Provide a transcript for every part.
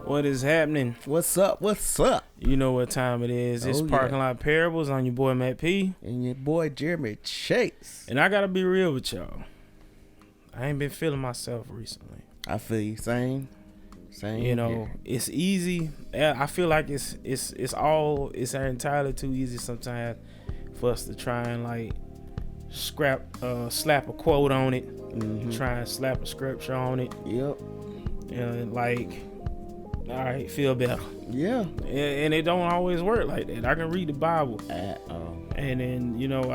What is happening? What's up? What's up? You know what time it is. It's Parking Lot Parables on your boy Matt P. And your boy Jeremy Chase. And I gotta be real with y'all. I ain't been feeling myself recently. I feel you. Same. You know, here. It's easy. I feel like it's entirely too easy sometimes for us to try and like slap a quote on it, try and slap a scripture on it. Yep. And like, all right, feel better. Yeah. And it don't always work like that. I can read the Bible. And then, you know,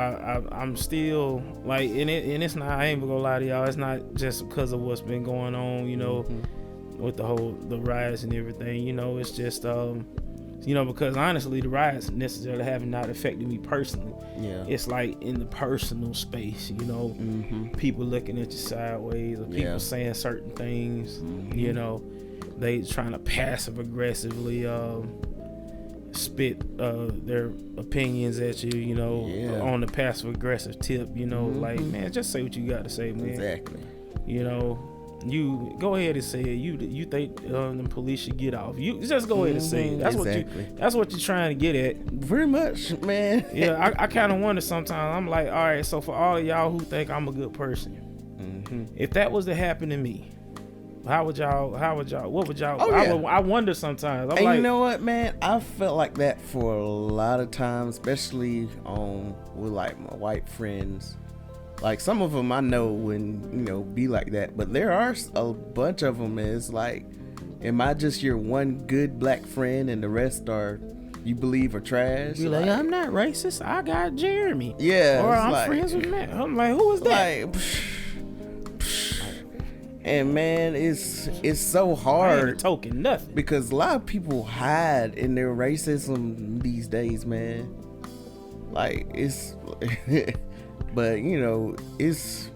I'm still like, and it's not, I ain't even gonna lie to y'all, it's not just because of what's been going on, you know, with the riots and everything, you know, it's just, you know, because honestly, the riots necessarily have not affected me personally. Yeah. It's like in the personal space, you know, people looking at you sideways or people saying certain things, you know, they trying to passive aggressively, spit their opinions at you, you know, on the passive aggressive tip, you know, like, man, just say what you got to say, man. Exactly. You know, you go ahead and say it. You think the police should get off? You just go ahead and say it. That's what you're trying to get at. Very much, man. Yeah, I kind of wonder sometimes. I'm like, all right, so for all of y'all who think I'm a good person, if that was to happen to me, what would y'all? I wonder sometimes. And you know what, man? I felt like that for a lot of times, especially with like my white friends. Like some of them I know wouldn't, you know, be like that, but there are a bunch of them. It's like, am I just your one good black friend and the rest are you believe are trash? You're like, I'm not racist. I got Jeremy. Yeah. Or I'm friends with Matt. I'm like, who is that? Like, and man, it's so hard. I ain't a token, nothing. Because a lot of people hide in their racism these days, man. Like it's, but you know, it's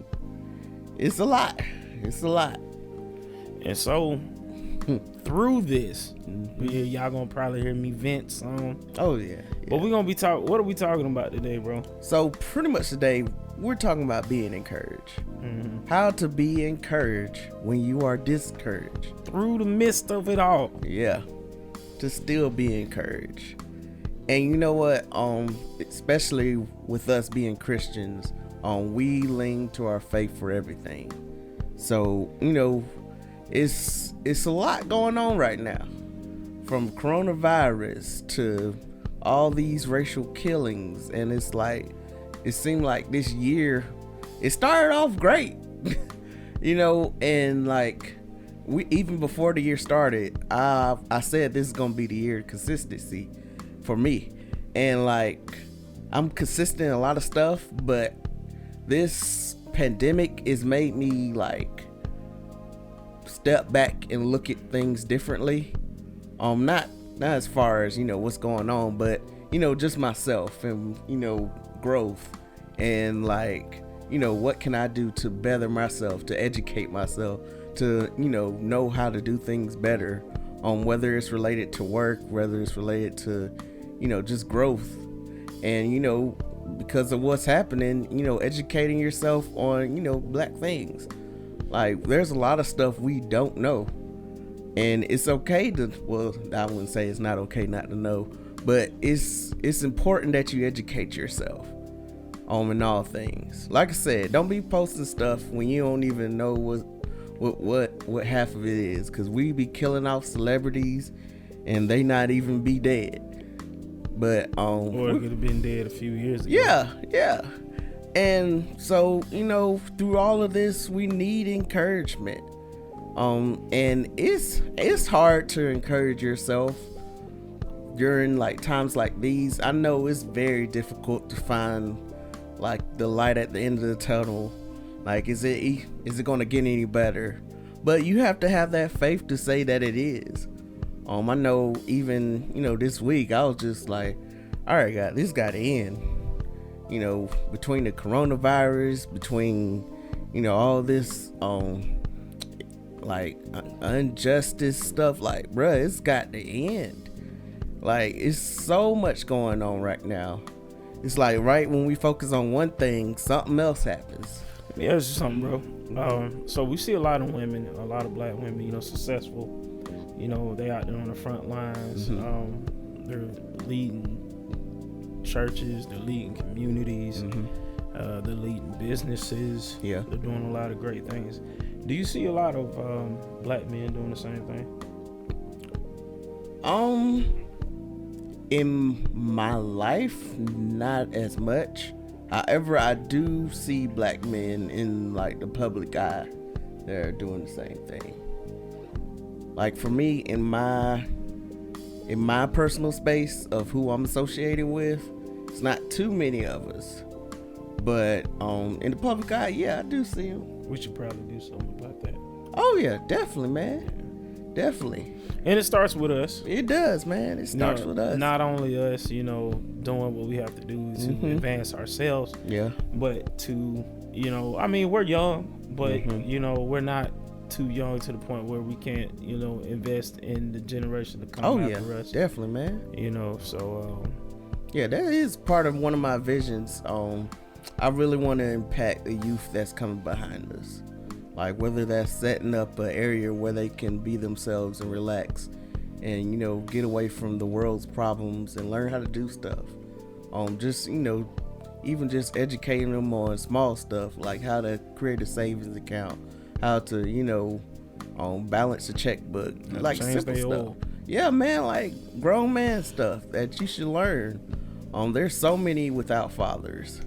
a lot. It's a lot. And so through this, y'all gonna probably hear me vent some. Oh yeah. But we're gonna be what are we talking about today, bro? So pretty much today we're talking about being encouraged. How to be encouraged when you are discouraged. Through the midst of it all. Yeah. To still be encouraged. And you know what? Especially with us being Christians, we lean to our faith for everything. So, you know, it's a lot going on right now. From coronavirus to all these racial killings. And it's like, it seemed like this year, it started off great. You know, and like, we even before the year started, I said this is gonna be the year of consistency for me. And like, I'm consistent in a lot of stuff, but this pandemic has made me like step back and look at things differently. Not as far as, you know, what's going on, but you know, just myself and, you know, growth and like, you know, what can I do to better myself, to educate myself, to, you know how to do things better, whether it's related to work, whether it's related to, you know, just growth. And, you know, because of what's happening, you know, educating yourself on, you know, black things. Like, there's a lot of stuff we don't know. And it's okay to, well, I wouldn't say it's not okay not to know, but it's important that you educate yourself in all things. Like I said, don't be posting stuff when you don't even know what half of it is, because we be killing off celebrities and they not even be dead. But or it could have been dead a few years ago. Yeah. And so, you know, through all of this, we need encouragement. And it's hard to encourage yourself during like times like these. I know it's very difficult to find like the light at the end of the tunnel. Like, is it gonna get any better? But you have to have that faith to say that it is. I know even, you know, this week I was just like, all right, God, this got to end. You know, between the coronavirus, between, you know, all this like injustice stuff, like, bruh, it's got to end. Like, it's so much going on right now. It's like right when we focus on one thing, something else happens. Yeah, it's just something, bro. So we see a lot of women, a lot of black women, you know, successful. You know, they out there on the front lines. Mm-hmm. They're leading churches, they're leading communities, they're leading businesses. Yeah. They're doing a lot of great things. Do you see a lot of black men doing the same thing? In my life, not as much. However, I do see black men in like the public eye that are doing the same thing. Like for me, in my personal space of who I'm associated with, it's not too many of us. But in the public eye, yeah, I do see them. We should probably do something about that. Oh yeah, definitely, man. Definitely. And it starts with us. It does, man. It starts with us. Not only us, you know, doing what we have to do to advance ourselves. Yeah. But to, you know, I mean, we're young, but, you know, we're not too young to the point where we can't, you know, invest in the generation to come after us. Definitely, man. You know, so. Yeah, that is part of one of my visions. I really want to impact the youth that's coming behind us. Like whether that's setting up an area where they can be themselves and relax and, you know, get away from the world's problems and learn how to do stuff. Just, you know, even just educating them on small stuff like how to create a savings account, how to, you know, balance a checkbook, like simple stuff. Yeah, man, like grown man stuff that you should learn. There's so many without fathers.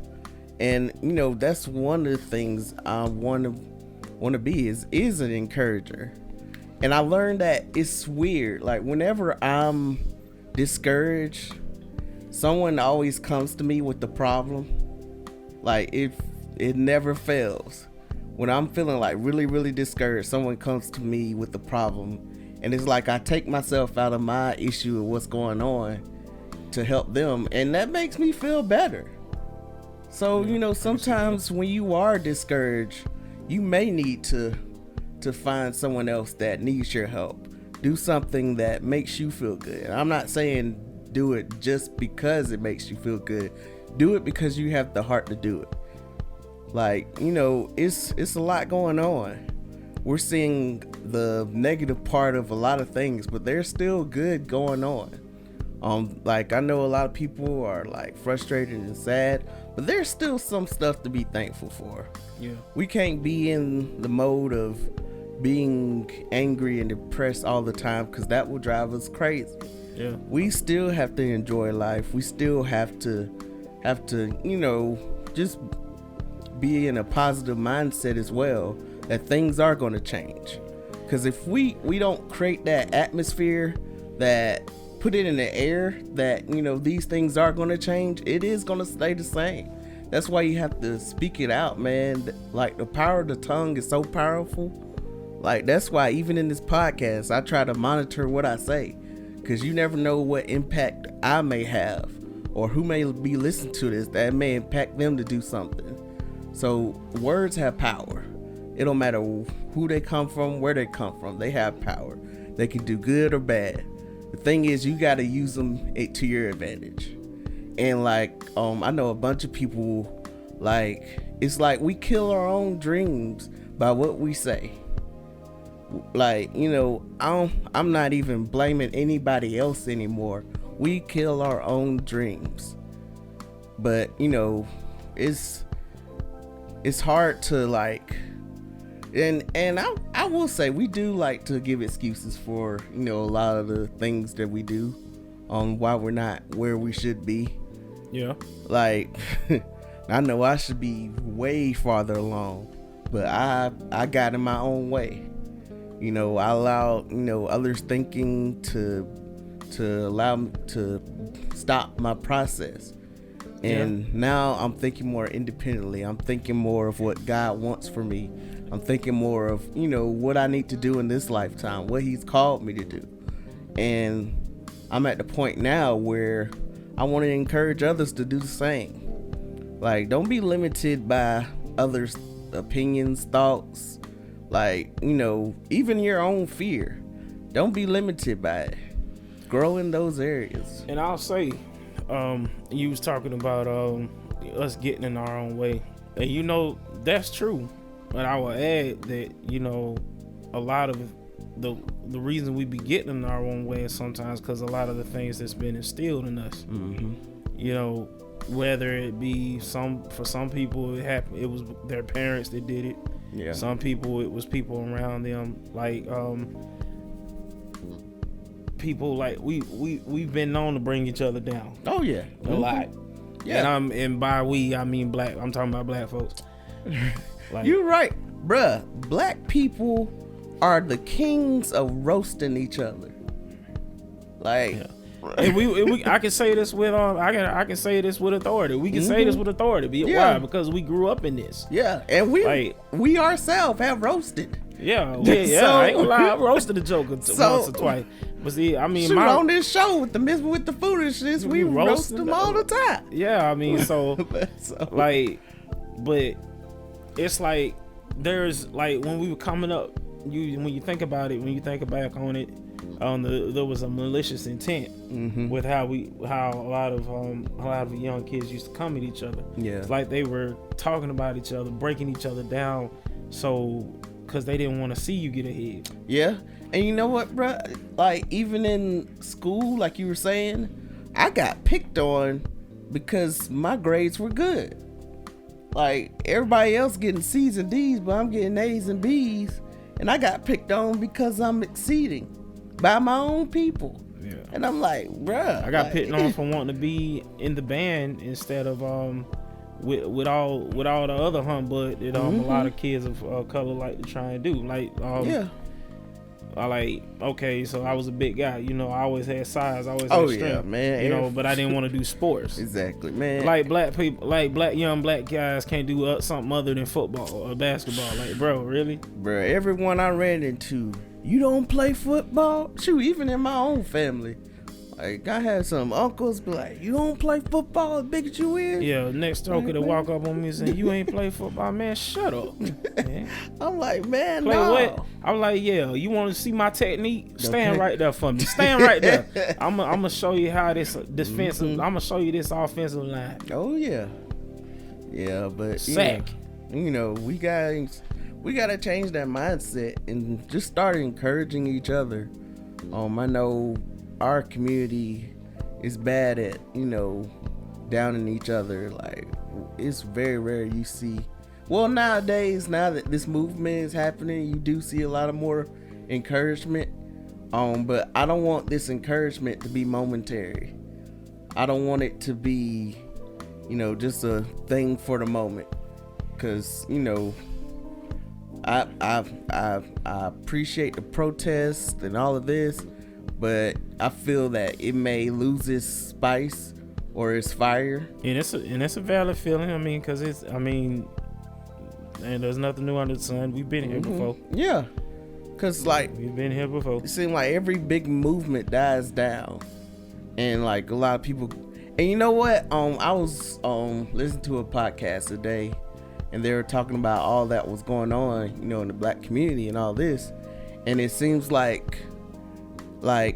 And, you know, that's one of the things I want to be is an encourager. And I learned that it's weird. Like whenever I'm discouraged, someone always comes to me with the problem. Like it never fails. When I'm feeling like really, really discouraged, someone comes to me with the problem. And it's like I take myself out of my issue of what's going on to help them. And that makes me feel better. So, you know, sometimes when you are discouraged, you may need to find someone else that needs your help. Do something that makes you feel good. And I'm not saying do it just because it makes you feel good. Do it because you have the heart to do it. Like, you know, it's a lot going on. We're seeing the negative part of a lot of things, but there's still good going on. Like I know a lot of people are like frustrated and sad, but there's still some stuff to be thankful for. Yeah. We can't be in the mode of being angry and depressed all the time because that will drive us crazy. Yeah. We still have to enjoy life. We still have to, you know, just be in a positive mindset as well that things are going to change. Because if we don't create that atmosphere, that put it in the air that, you know, these things are going to change, it is going to stay the same. That's why you have to speak it out, man. Like the power of the tongue is so powerful. Like that's why even in this podcast, I try to monitor what I say, because you never know what impact I may have or who may be listening to this that may impact them to do something. So words have power. It don't matter who they come from, where they come from. They have power. They can do good or bad. The thing is, you got to use them to your advantage. And like, I know a bunch of people, like, it's like we kill our own dreams by what we say. Like, you know, I'm not even blaming anybody else anymore. We kill our own dreams. But, you know, it's hard to like, and I will say we do like to give excuses for, you know, a lot of the things that we do on why we're not where we should be. Yeah. Like, I know I should be way farther along, but I got in my own way. You know, I allowed, you know, others thinking to allow me to stop my process. And now I'm thinking more independently. I'm thinking more of what God wants for me. I'm thinking more of, you know, what I need to do in this lifetime, what he's called me to do. And I'm at the point now where I want to encourage others to do the same. Like, don't be limited by others' opinions, thoughts, like, you know, even your own fear. Don't be limited by it. grow in those areas. And I'll say, you was talking about us getting in our own way, and you know that's true. But I will add that, you know, a lot of the reason we be getting in our own way is sometimes because a lot of the things that's been instilled in us. You know, whether it be for some people it was their parents that did it. Yeah. Some people it was people around them, like people like we've been known to bring each other down. Oh yeah, a lot. Yeah, and by we I mean black. I'm talking about black folks. Like, you're right, bruh. Black people are the kings of roasting each other. Like, yeah. And we I can say this with I can say this with authority. We can say this with authority. Why? Because we grew up in this. Yeah, and we ourselves have roasted. Yeah, I ain't gonna lie, I roasted the Joker once or twice. But see, I mean, on this show with the foolishness, we roast them all the time. Yeah, I mean, but it's like there's like when we were coming up, when you think about it, when you think back on it, there was a malicious intent with how a lot of young kids used to come at each other. Yeah, it's like they were talking about each other, breaking each other down, because they didn't want to see you get ahead. Yeah, and you know what, bro? Like even in school, like you were saying, I got picked on because my grades were good. Like everybody else getting C's and D's, but I'm getting A's and B's, and I got picked on because I'm exceeding by my own people. Yeah, and I'm like, bruh, I got picked on for wanting to be in the band instead of with all the other humbug that a lot of kids of color like to try and do. Like so I was a big guy, you know, I always had size, I always had strength, yeah, man, you know, but I didn't want to do sports. Exactly, man. Like black people, like young black guys can't do something other than football or basketball. Like, bro, really? Bro, everyone I ran into, you don't play football? Shoot, even in my own family. Like, I had some uncles be like, you don't play football as big as you is? Yeah, next joker to walk up on me and say, you ain't play football? Man, shut up. Man. I'm like, man, play no. What? I'm like, yeah, you want to see my technique? Stand right there for me. Stand right there. I'm going to show you how this defensive, I'm going to show you this offensive line. Oh, yeah. Yeah, but, sack. You know, we got to change that mindset and just start encouraging each other. I know our community is bad at, you know, downing each other. Like, it's very rare you see. Well, nowadays, now that this movement is happening, you do see a lot of more encouragement. But I don't want this encouragement to be momentary. I don't want it to be, you know, just a thing for the moment. Cause, you know, I appreciate the protests and all of this, but I feel that it may lose its spice or its fire. And it's a valid feeling. I mean, and there's nothing new under the sun. We've been here before. Yeah, cause like we've been here before. It seems like every big movement dies down, and like a lot of people. And you know what? I was listening to a podcast today, and they were talking about all that was going on, you know, in the black community and all this, and it seems like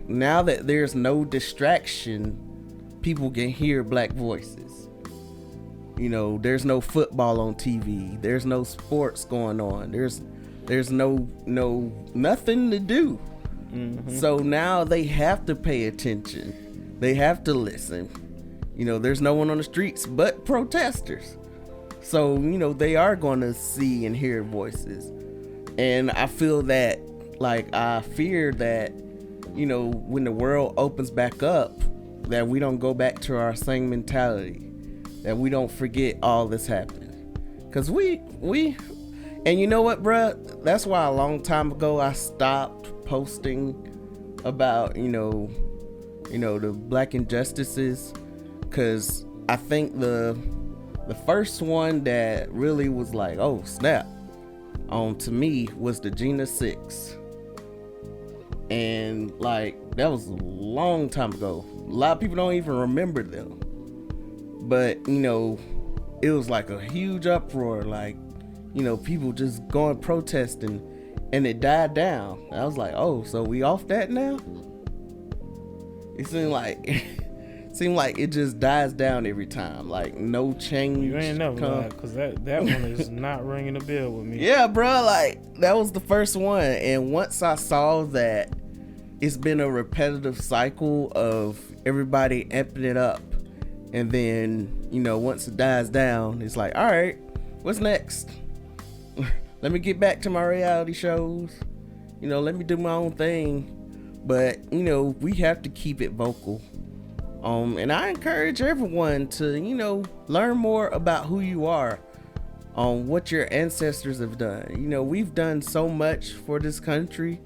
now that there's no distraction, people can hear black voices. You know, there's no football on TV. There's no sports going on. There's no nothing to do. So now they have to pay attention. They have to listen. You know, there's no one on the streets but protesters. So, you know, they are going to see and hear voices. And I feel that, like, I fear that, you know, when the world opens back up, that we don't go back to our same mentality, that we don't forget all this happened. Because we and you know what, bruh? That's why a long time ago I stopped posting about, you know, the black injustices. Because I think the first one that really was like, oh, snap, to me was the Gina 6. And like that was a long time ago. A lot of people don't even remember them. But you know, it was like a huge uproar, like, you know, people just going protesting, and it died down. I was like, oh, so we off that now? It seemed like it just dies down every time. Like no change. You ain't never lied, because that one is not ringing a bell with me. Yeah, bro. Like that was the first one, and once I saw that it's been a repetitive cycle of everybody amping it up, and then once it dies down, it's like, all right, what's next? Let me get back to my reality shows. Let me do my own thing. But we have to keep it vocal. And I encourage everyone to learn more about who you are, what your ancestors have done. We've done so much for this country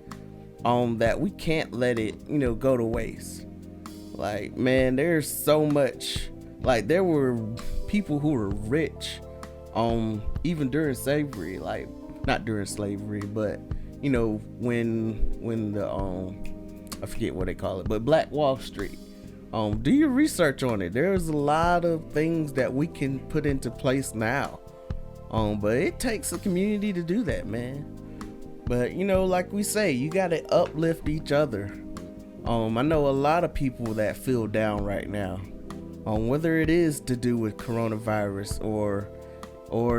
that we can't let it go to waste. Like, man, there's so much. Like, there were people who were rich even during slavery. Like, not during slavery, but when the I forget what they call it, but Black Wall Street. Do your research on it. There's a lot of things that we can put into place now. But it takes a community to do that, man. But like we say, you gotta uplift each other. I know a lot of people that feel down right now. Whether it is to do with coronavirus or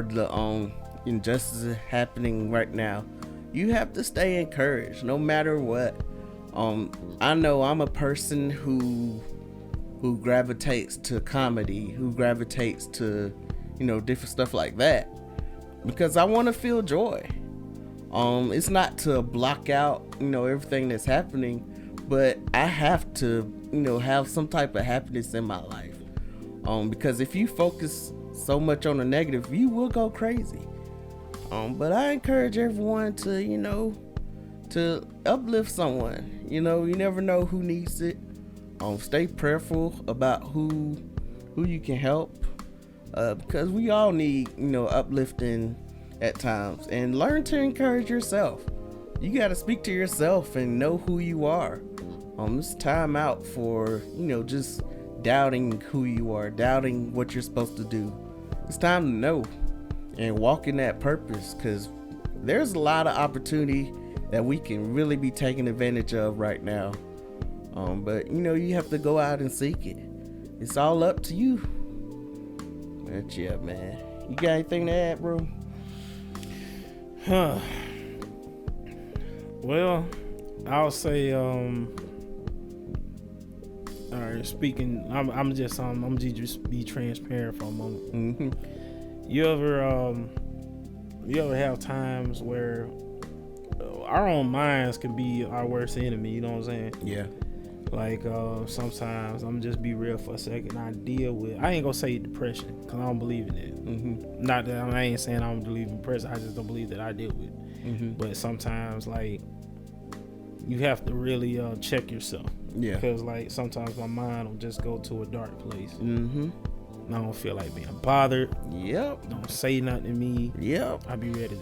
the injustices happening right now, you have to stay encouraged no matter what. I know I'm a person who gravitates to comedy, who gravitates to different stuff like that, because I want to feel joy. It's not to block out everything that's happening, but I have to have some type of happiness in my life. Because if you focus so much on the negative, you will go crazy. But I encourage everyone to uplift someone. You never know who needs it. Stay prayerful about who you can help, because we all need uplifting at times. And learn to encourage yourself. You got to speak to yourself and know who you are. It's time out for just doubting who you are, doubting what you're supposed to do. It's time to know and walk in that purpose, because there's a lot of opportunity that we can really be taking advantage of right now. But you have to go out and seek it. It's all up to you. But yeah, man. You got anything to add, bro? Well, I'll say, all right, speaking, I'm just be transparent for a moment. Mm-hmm. You ever have times where our own minds can be our worst enemy? You know what I'm saying? Yeah. Like, sometimes, I'm just be real for a second, I ain't gonna say depression, because I don't believe in it. Mm-hmm. Not that I ain't saying I don't believe in depression, I just don't believe that I deal with it. Mm-hmm. But sometimes, like, you have to really check yourself. Yeah. Because, like, sometimes my mind will just go to a dark place. Mm-hmm. I don't feel like being bothered. Yep. Don't say nothing to me. Yep. I be ready to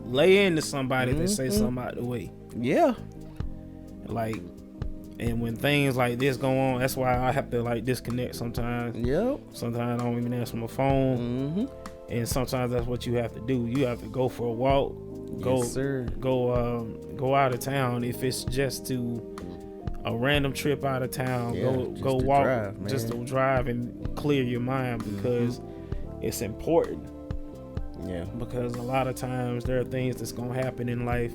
lay into somebody that say something out the way. Yeah. Like, and when things like this go on, that's why I have to like disconnect sometimes. Yep. Sometimes I don't even answer my phone. Mm-hmm. And sometimes that's what you have to do. You have to go for a walk. Yes, sir. Go out of town. If it's just to a random trip out of town, go walk, drive, just to drive and clear your mind, because it's important. Yeah. Because a lot of times there are things that's gonna happen in life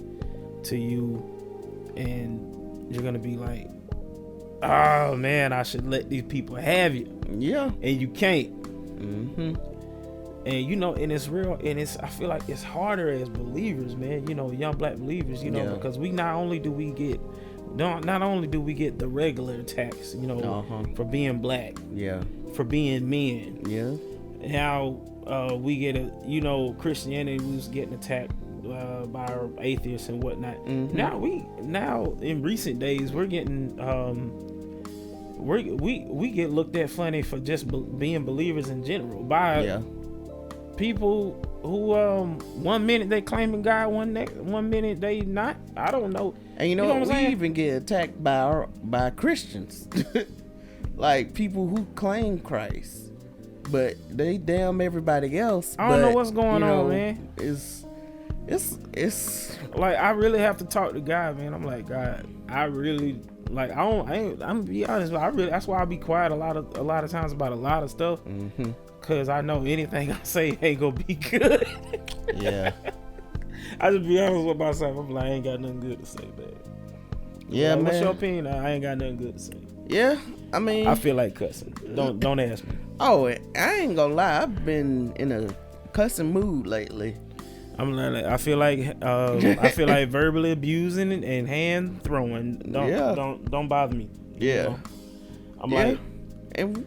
to you, and you're gonna be like, oh man, I should let these people have you. Yeah. And you can't. Mm-hmm. And and it's real, and I feel like it's harder as believers, man, young black believers, because we not only do we get the regular attacks, for being black, yeah, for being men, yeah. Now we get Christianity was getting attacked by our atheists and whatnot. Mm-hmm. Now in recent days we're getting we get looked at funny for just being believers in general by people who 1 minute they claiming God, 1 minute they not. I don't know. And what we even get attacked by Christians, like people who claim Christ, but they damn everybody else. I don't know what's going on, man. It's like I really have to talk to God, man. I'm like, God, I really Like I'm gonna be honest, but that's why I be quiet a lot of times about a lot of stuff. Mm-hmm. Cause I know anything I say ain't gonna be good. Yeah. I just be honest with myself. I'm like, I ain't got nothing good to say, man. Yeah, man. What's your opinion? I ain't got nothing good to say. Yeah, I mean, I feel like cussing. Don't ask me. Oh, I ain't gonna lie. I've been in a cussing mood lately. I feel like verbally abusing and hand throwing. Don't bother me. Yeah. You know? I'm like, and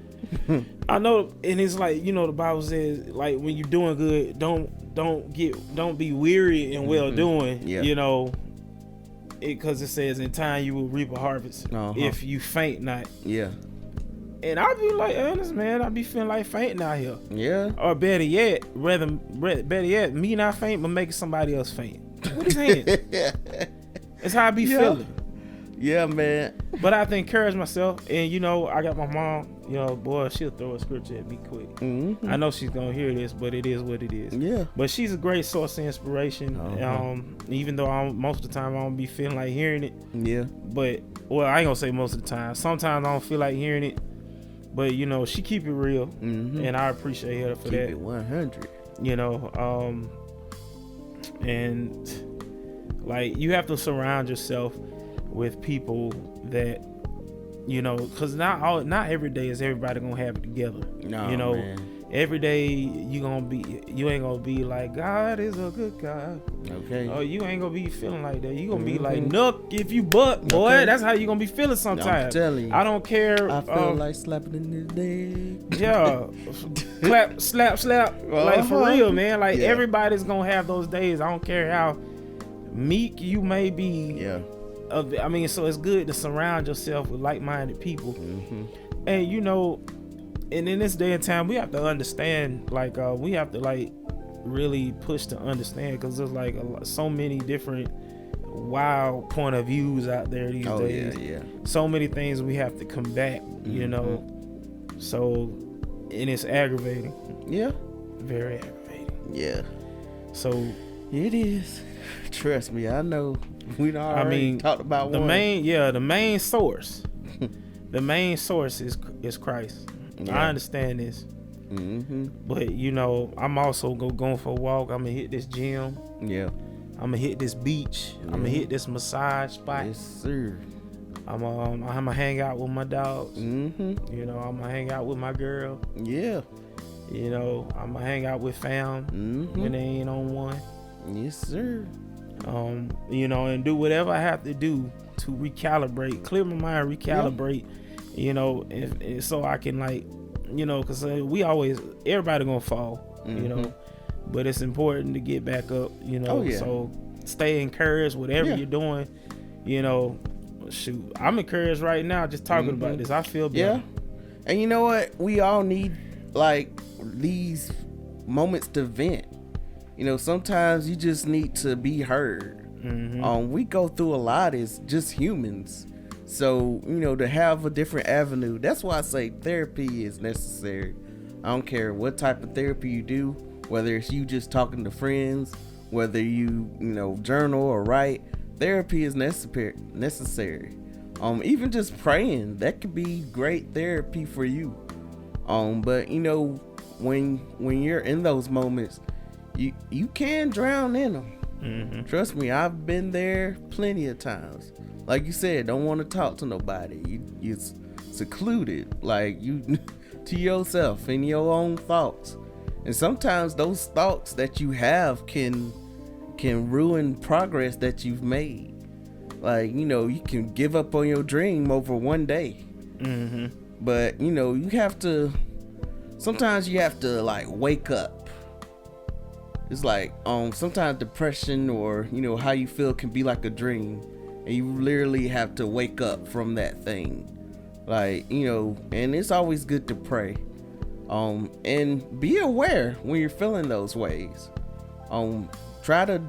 I know, and it's like, you know, the Bible says, like, when you're doing good, don't be weary in well doing. Yeah. You know, because it says in time you will reap a harvest if you faint not. Yeah. And I be like, honest, man, I be feeling like fainting out here. Yeah. Or better yet, me not faint, but making somebody else faint. What is that? It's how I be feeling. Yeah, man. But I have to encourage myself, and you know, I got my mom. You know, boy, she'll throw a scripture at me quick. Mm-hmm. I know she's gonna hear this, but it is what it is. Yeah. But she's a great source of inspiration. Even though most of the time I don't be feeling like hearing it. Yeah. But I ain't gonna say most of the time. Sometimes I don't feel like hearing it. But you know, she keep it real, and I appreciate her for that. Keep it 100. You know, and like you have to surround yourself with people that, you know, because not every day is everybody gonna have it together. No, you know, man. Every day you ain't gonna be like, God is a good God. Okay. Oh, you ain't gonna be feeling like that. You gonna be like, Nook, if you butt, boy. Okay. That's how you gonna be feeling sometimes. I'm telling you. I don't care. I feel like slapping in the leg. Yeah. Clap, slap. Like, for real, man. Like, everybody's gonna have those days. I don't care how meek you may be. Yeah. I mean, so it's good to surround yourself with like-minded people. And, you know, and in this day and time, we have to understand, like, we have to, like, really push to understand, because there's, like, so many different wild point of views out there these days. Yeah. So many things we have to combat, you know. So, and it's aggravating. Yeah. Very aggravating. Yeah. So. It is. Trust me, I know. We already talked about the one. The main source. The main source is Christ. Yeah. I understand this. But you know, I'm also going for a walk. I'm gonna hit this gym. Yeah. I'm gonna hit this beach. I'm gonna hit this massage spot. Yes, sir. I'm gonna hang out with my dogs. You know, I'm gonna hang out with my girl. Yeah. You know, I'm gonna hang out with fam when they ain't on one. Yes, sir. You know, and do whatever I have to do to recalibrate, clear my mind, recalibrate, you know, and so I can, like, you know, because everybody gonna fall, you know, but it's important to get back up, you know. So stay encouraged, whatever you're doing, you know. Shoot, I'm encouraged right now just talking about this. I feel better. Yeah. And you know what? We all need, like, these moments to vent. You know, sometimes you just need to be heard. We go through a lot as just humans. So, you know, to have a different avenue, that's why I say therapy is necessary. I don't care what type of therapy you do, whether it's you just talking to friends, whether you know, journal or write, therapy is necessary. Even just praying, that could be great therapy for you. But you know, when you're in those moments, you can drown in them. Trust me, I've been there plenty of times. Like you said, don't want to talk to nobody. You're secluded, like you to yourself and your own thoughts. And sometimes those thoughts that you have can ruin progress that you've made. Like, you know, you can give up on your dream over one day. But you know, sometimes you have to, like, wake up. It's like, sometimes depression or, you know, how you feel can be like a dream, and you literally have to wake up from that thing. Like, you know, and it's always good to pray. And be aware when you're feeling those ways. Try to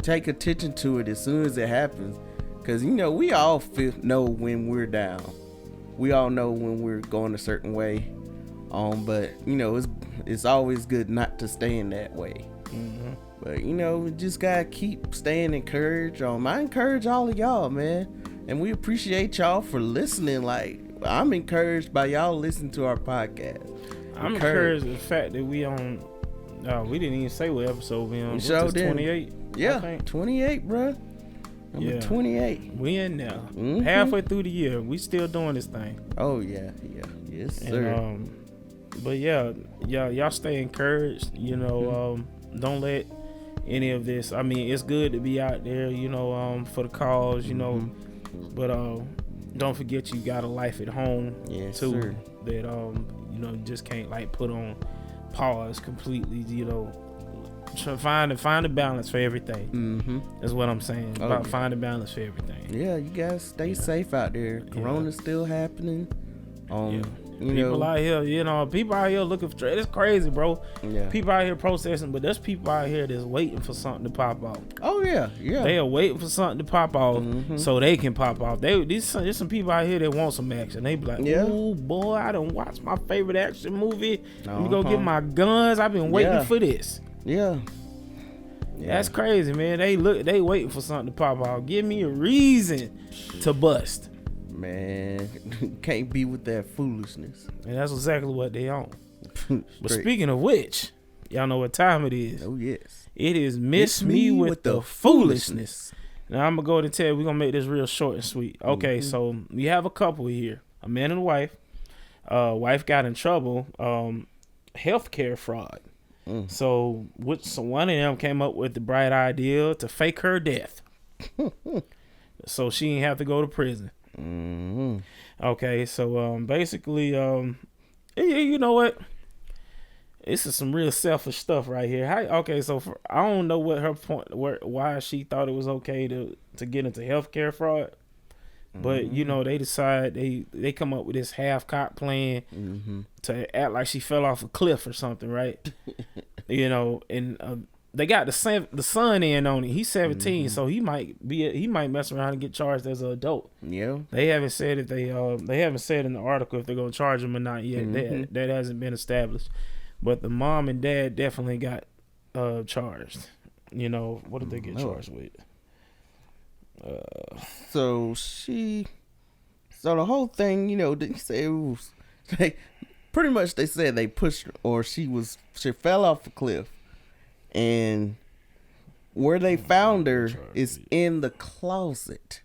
take attention to it as soon as it happens, because, you know, we all know when we're down. We all know when we're going a certain way. But you know, it's always good not to stay in that way. But you know, we just gotta keep staying encouraged. I encourage all of y'all, man. And we appreciate y'all for listening. Like, I'm encouraged by y'all listening to our podcast. I'm encouraged the fact that we on. We didn't even say what episode we on. What's this, 28? Yeah, 28, bro. Number 28. We in there. Halfway through the year. We still doing this thing. Oh, yeah. Yes, sir. And, but y'all stay encouraged. You know, don't let any of this. I mean, it's good to be out there, you know, for the cause, you know, but don't forget you got a life at home too. Sir. That you know, you just can't like put on pause completely. You know, find a balance for everything. That's what I'm saying. About find a balance for everything. Yeah, you guys stay safe out there. Corona's still happening. People out here, you know, people out here looking for trade. It's crazy, bro. Yeah. People out here protesting, but there's people out here that's waiting for something to pop off. Oh yeah. They are waiting for something to pop off so they can pop off. There's some people out here that want some action. They be like, oh boy, I done watched my favorite action movie. Let me go get my guns. I've been waiting for this. Yeah. That's crazy, man. They waiting for something to pop off. Give me a reason to bust. Man, can't be with that foolishness. And that's exactly what they on. But speaking of which, y'all know what time it is. Oh, yes. It is Miss Me with the Foolishness. Now, I'm going to go ahead and tell you, we're going to make this real short and sweet. Okay, so we have a couple here, a man and a wife. Wife got in trouble, healthcare fraud. So one of them came up with the bright idea to fake her death. So she didn't have to go to prison. Okay, so basically, you know what? This is some real selfish stuff right here. I don't know what her point, why she thought it was okay to get into healthcare fraud, but you know they decide they come up with this half-cocked plan to act like she fell off a cliff or something, right? You know, and they got the son in on it. He's 17, so he might mess around and get charged as an adult. Yeah. They haven't said if they haven't said in the article if they're gonna charge him or not yet. That hasn't been established. But the mom and dad definitely got charged. You know, what did they get charged with? So the whole thing, you know, they say it was pretty much they said they pushed her, or she fell off a cliff. And where they found her is in the closet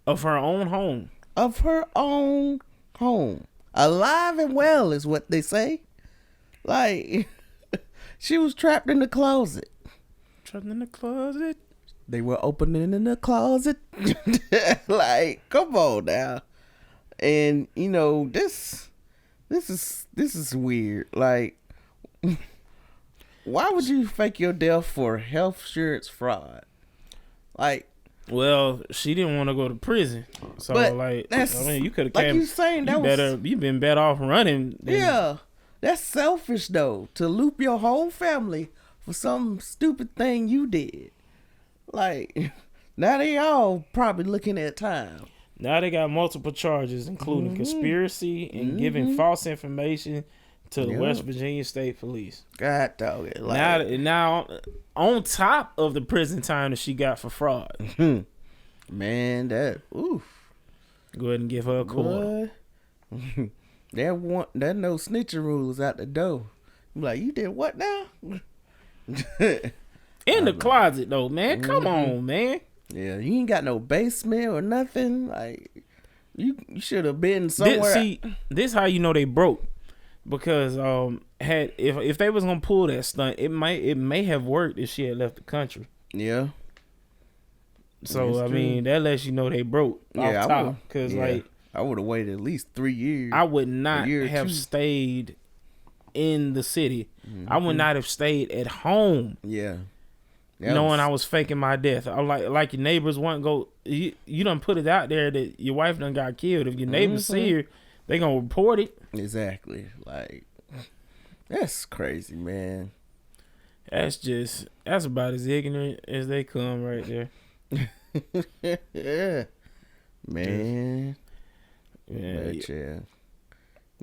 of her own home. Alive and well is what they say. Like, she was trapped in the closet. They were opening in the closet. Like, come on now. And you know, this is weird. Like, why would you fake your death for health insurance fraud? Like, well, she didn't want to go to prison, so like, you could have like came. You saying you've been better off running. That's selfish though, to loop your whole family for some stupid thing you did. Like, now they all probably looking at time. Now they got multiple charges, including conspiracy and giving false information to the West Virginia State Police. God dog it. Like, now on top of the prison time that she got for fraud. Man, that oof. Go ahead and give her a call. That no snitching rules out the door. I'm like, you did what now? In the closet though, man. Come on, man. Yeah, you ain't got no basement or nothing. Like, you should have been somewhere. This how you know they broke. Because if they was gonna pull that stunt, it may have worked if she had left the country. Yeah. So I mean, that lets you know they broke off top. Because like, I would have waited at least 3 years. I would not have stayed in the city. I would not have stayed at home. Yeah. Knowing I was faking my death. I like your neighbors want to go. You done put it out there that your wife done got killed. If your neighbors see her, they gonna report it. Exactly. Like, that's crazy, man. That's about as ignorant as they come right there. Yeah. Man. Yeah.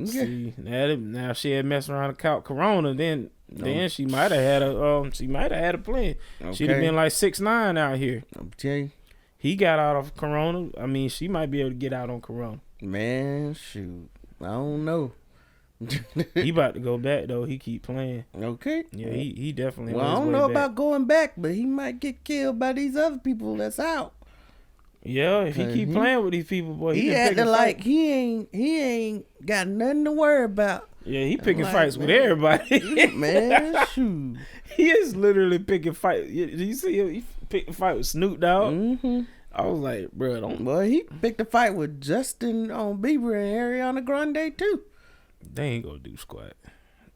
See, now if she had messed around and caught corona, then she might have had a plan. Okay. She'd have been like 6'9" out here. I'm telling you. He got out of Corona. I mean, she might be able to get out on Corona. Man, shoot. I don't know. He about to go back though. He keep playing. Okay. Yeah, he definitely. Well, on I his don't way know back. about going back, but he might get killed by these other people that's out. Yeah, if he keep playing with these people, boy, He been acting picking like fights. he ain't got nothing to worry about. Yeah, he picking like, fights with man, everybody. Man, shoot. He is literally picking fights. Did you see him? He picked a fight with Snoop Dogg. Mm-hmm. I was like, bro, don't. Well, he picked a fight with Justin Bieber and Ariana Grande too. They ain't gonna do squat.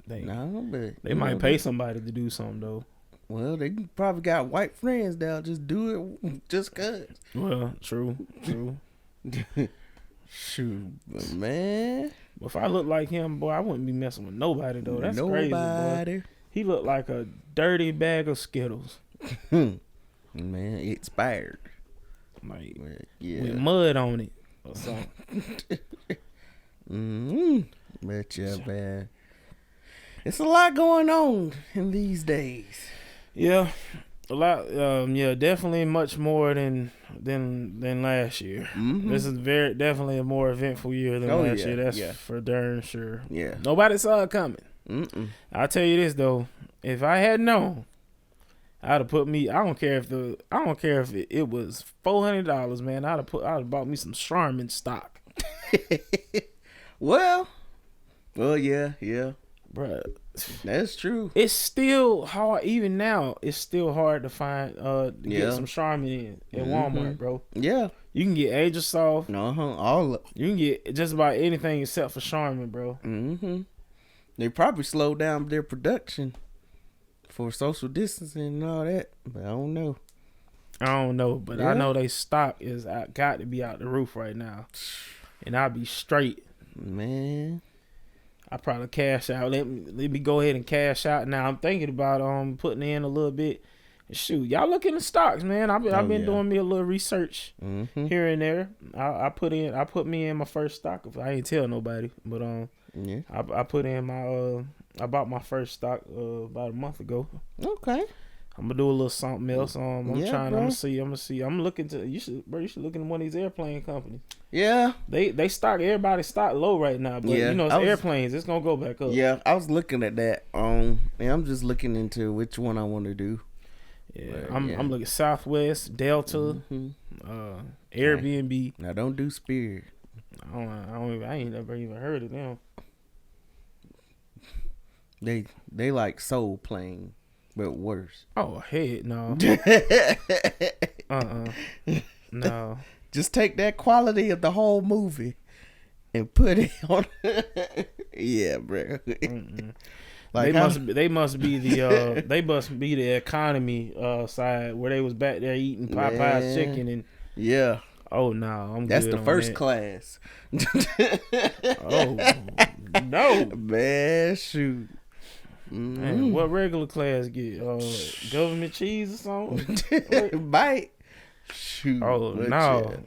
They But they might pay somebody to do something though. Well, they probably got white friends that'll just do it just cause. Well, true. Shoot, but man. If I look like him, boy, I wouldn't be messing with nobody though. That's crazy, boy. He looked like a dirty bag of Skittles. Man, expired. Like Yeah. with mud on it or something. But yeah, man. It's a lot going on in these days. Yeah. A lot, yeah, definitely much more than last year. Mm-hmm. This is definitely a more eventful year than last year. That's for darn sure. Yeah, nobody saw it coming. Mm-mm. I'll tell you this though, if I had known, I'd have put me. I don't care if it was $400, man. I'd have bought me some Charmin stock. well, yeah, Bruh. that's true. It's still hard, even now. It's still hard to find to get some Charmin in Walmart, bro. Yeah, you can get Angel Soft. All you can get just about anything except for Charmin, bro. Mm-hmm. They probably slowed down their production for social distancing and all that, but I don't know. But I know they stock is got to be out the roof right now, and I'll be straight, man. I probably cash out. Let me go ahead and cash out. Now I'm thinking about putting in a little bit. Shoot, y'all look in the stocks, man. I've been doing me a little research here and there. I put me in my first stock. I ain't tell nobody, but I put in my I bought my first stock about a month ago. Okay. I'm gonna do a little something else. I'm gonna see. I'm looking to you should look into one of these airplane companies. Yeah. They stock everybody stock low right now, but you know it's airplanes. It's gonna go back up. Yeah, I was looking at that. And I'm just looking into which one I want to do. Yeah, I'm looking Southwest, Delta, Airbnb. Now don't do Spirit. I ain't never even heard of them. They like Soul Plane, but worse. Oh heck no. No. Just take that quality of the whole movie and put it on. Yeah, bro. Like they must be the economy side where they was back there eating Popeye's chicken and Oh no, I'm That's good the first that. class. Oh no, man, shoot. Man, what regular class get? Government cheese or something? Bite. Shoot. Oh no.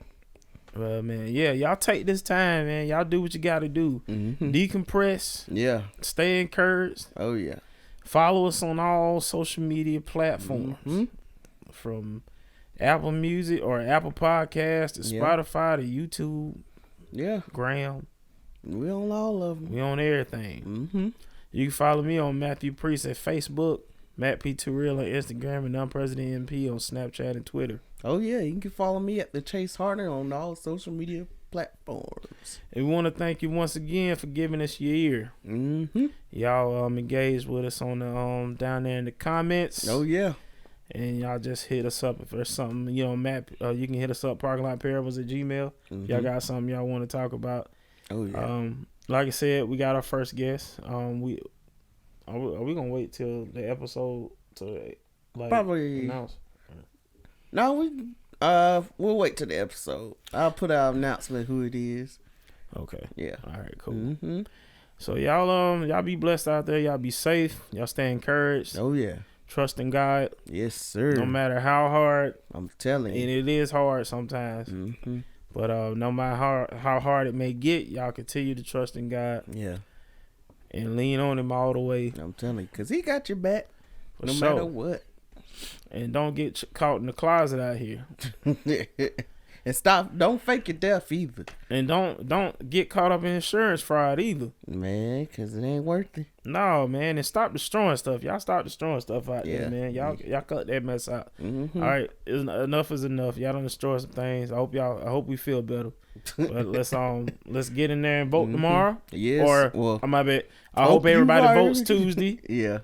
Well, man, yeah, y'all take this time, man. Y'all do what you got to do. Decompress. Yeah. Stay encouraged. Oh yeah. Follow us on all social media platforms, from Apple Music or Apple Podcasts to Spotify to YouTube. Yeah. Graham. We on all of them. We on everything. You can follow me on Matthew Priest at Facebook, Matt P. Turrell on Instagram, and I'm President MP on Snapchat and Twitter. Oh yeah, you can follow me at the Chase Harder on all social media platforms. And we want to thank you once again for giving us your ear. Y'all engaged with us on the down there in the comments. Oh yeah. And y'all just hit us up if there's something, Matt. You can hit us up parkinglotparables@gmail. If y'all got something y'all want to talk about. Oh yeah. Like I said, we got our first guest. Are we gonna wait till the episode to probably announce? No, we'll wait till the episode. I'll put out an announcement who it is. Okay. Yeah. All right. Cool. So y'all be blessed out there. Y'all be safe. Y'all stay encouraged. Oh yeah. Trust in God. Yes, sir. No matter how hard. I'm telling you. And it is hard sometimes. But no matter how hard it may get, y'all continue to trust in God. Yeah. And lean on Him all the way. I'm telling you, because He got your back. No sure. matter what. and don't get caught in the closet out here. And don't fake your death either. And don't get caught up in insurance fraud either. Man, because it ain't worth it. No, man. And stop destroying stuff. Y'all stop destroying stuff out there, man. Y'all cut that mess out. Mm-hmm. All right. Enough is enough. Y'all done destroy some things. I hope we feel better. But let's get in there and vote tomorrow. Yes. Or my bad. I hope everybody votes Tuesday. Yeah.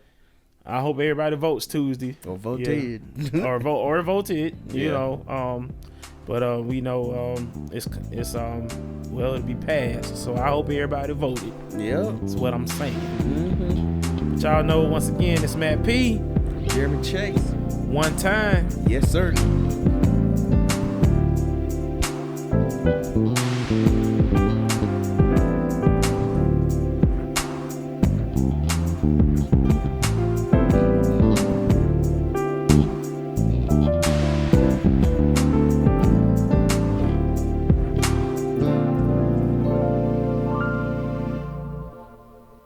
I hope everybody votes Tuesday. Or voted. or voted. You Yeah. know. But we know it's well, it'll be passed. So I hope everybody voted. Yeah. That's what I'm saying. Mm-hmm. But y'all know, once again, it's Matt P. Jeremy Chase. One time. Yes, sir.